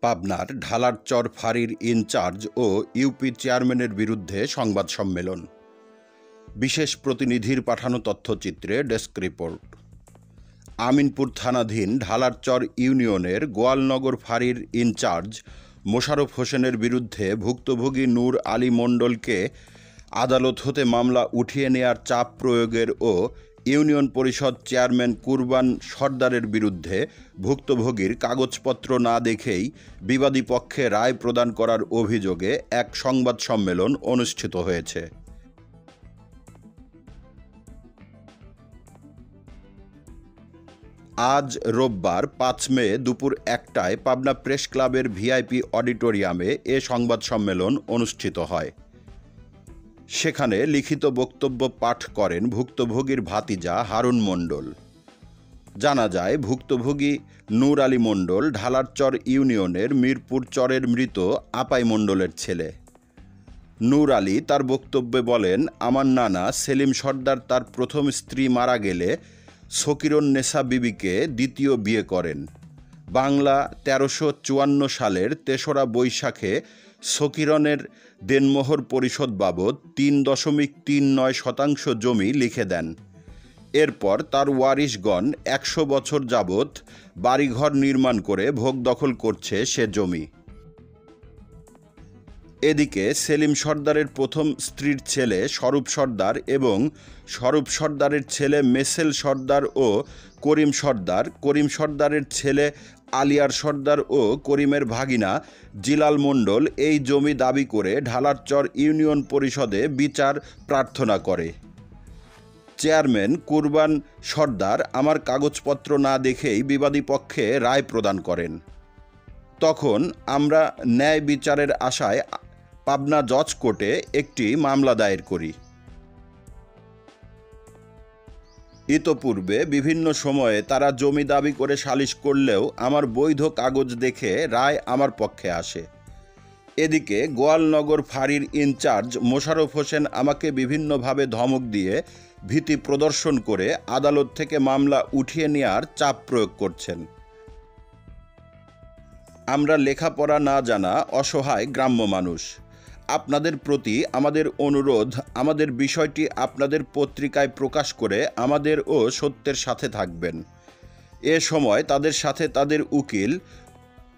পাবনার ঢালারচর ফাঁড়ির ইনচার্জ ও ইউপি চেয়ারম্যানের বিরুদ্ধে সংবাদ সম্মেলন। বিশেষ প্রতিনিধির পাঠানো তথ্যচিত্রে ডেস্ক রিপোর্ট। আমিনপুর থানাধীন ঢালারচর ইউনিয়নের গোয়ালনগর ফাঁড়ির ইনচার্জ মোশাররফ হোসেনের বিরুদ্ধে ভুক্তভোগী নূর আলী মণ্ডলকে আদালত হতে মামলা উঠিয়ে নেয়ার চাপ প্রয়োগের ও ইউনিয়ন পরিষদ চেয়ারম্যান কুরবান সর্দারের বিরুদ্ধে ভুক্তভোগীর কাগজপত্র না দেখেই বিবাদী পক্ষে রায় প্রদান করার অভিযোগে এক সংবাদ সম্মেলন অনুষ্ঠিত হয়েছে। আজ রোববার ৫ মে দুপুর ১টায় পাবনা প্রেস ক্লাবের ভিআইপি অডিটোরিয়ামে এ সংবাদ সম্মেলন অনুষ্ঠিত হয়। সেখানে লিখিত বক্তব্য পাঠ করেন ভুক্তভোগীর ভাতিজা হারুন মণ্ডল। জানা যায়, ভুক্তভোগী নূর আলী মণ্ডল ঢালারচর ইউনিয়নের মিরপুর চরের মৃত আপাই মণ্ডলের ছেলে। নূর আলী তার বক্তব্যে বলেন, আমার নানা সেলিম সর্দার তার প্রথম স্ত্রী মারা গেলে সকিরুন্নেসা বিবিকে দ্বিতীয় বিয়ে করেন। বাংলা ১৩৫৪ সালের ৩রা বৈশাখে সকিরনের দেনমোহর পরিশোধ বাবদ ৩.৩৯% জমি লিখে দেন। এরপর তার ওয়ারিশগণ ১০০ বছর যাবৎ বাড়িঘর নির্মাণ করে ভোগ দখল করছে সে জমি। এদিকে সেলিম সর্দারের প্রথম স্ত্রীর ছেলে স্বরূপ সর্দার এবং স্বরূপ সর্দারের ছেলে মেসেল সর্দার ও করিম সর্দার, করিম সর্দারের ছেলে আলিয়ার সর্দার ও করিমের ভাগিনা জিলাল মণ্ডল এই জমি দাবি করে ঢালারচর ইউনিয়ন পরিষদে বিচার প্রার্থনা করে। চেয়ারম্যান কুরবান সর্দার আমার কাগজপত্র না দেখেই বিবাদী পক্ষে রায় প্রদান করেন। তখন আমরা ন্যায় বিচারের আশায় পাবনা জজ কোর্টে একটি মামলা দায়ের করি। ইতোপূর্বে বিভিন্ন সময়ে তারা জমি দাবি করে সালিশ করলেও আমার বৈধ কাগজ দেখে রায় আমার পক্ষে আসে। এদিকে গোয়ালনগর ফাঁড়ির ইনচার্জ মোশাররফ হোসেন আমাকে বিভিন্নভাবে ধমক দিয়ে ভীতি প্রদর্শন করে আদালত থেকে মামলা উঠিয়ে নেওয়ার চাপ প্রয়োগ করছেন। আমরা লেখাপড়া না জানা অসহায় গ্রাম্য মানুষ। আপনাদের প্রতি আমাদের অনুরোধ, আমাদের বিষয়টি আপনাদের পত্রিকায় প্রকাশ করে আমাদের ও সত্যের সাথে থাকবেন। এ সময় তাদের সাথে তাদের উকিল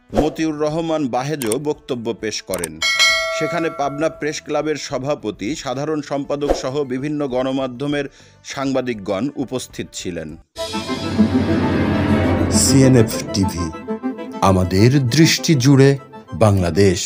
মতিউর রহমান বাহেজও বক্তব্য পেশ করেন। সেখানে পাবনা প্রেস ক্লাবের সভাপতি, সাধারণ সম্পাদক সহ বিভিন্ন গণমাধ্যমের সাংবাদিকগণ উপস্থিত ছিলেন। সিএনএফ টিভি, আমাদের দৃষ্টি জুড়ে বাংলাদেশ।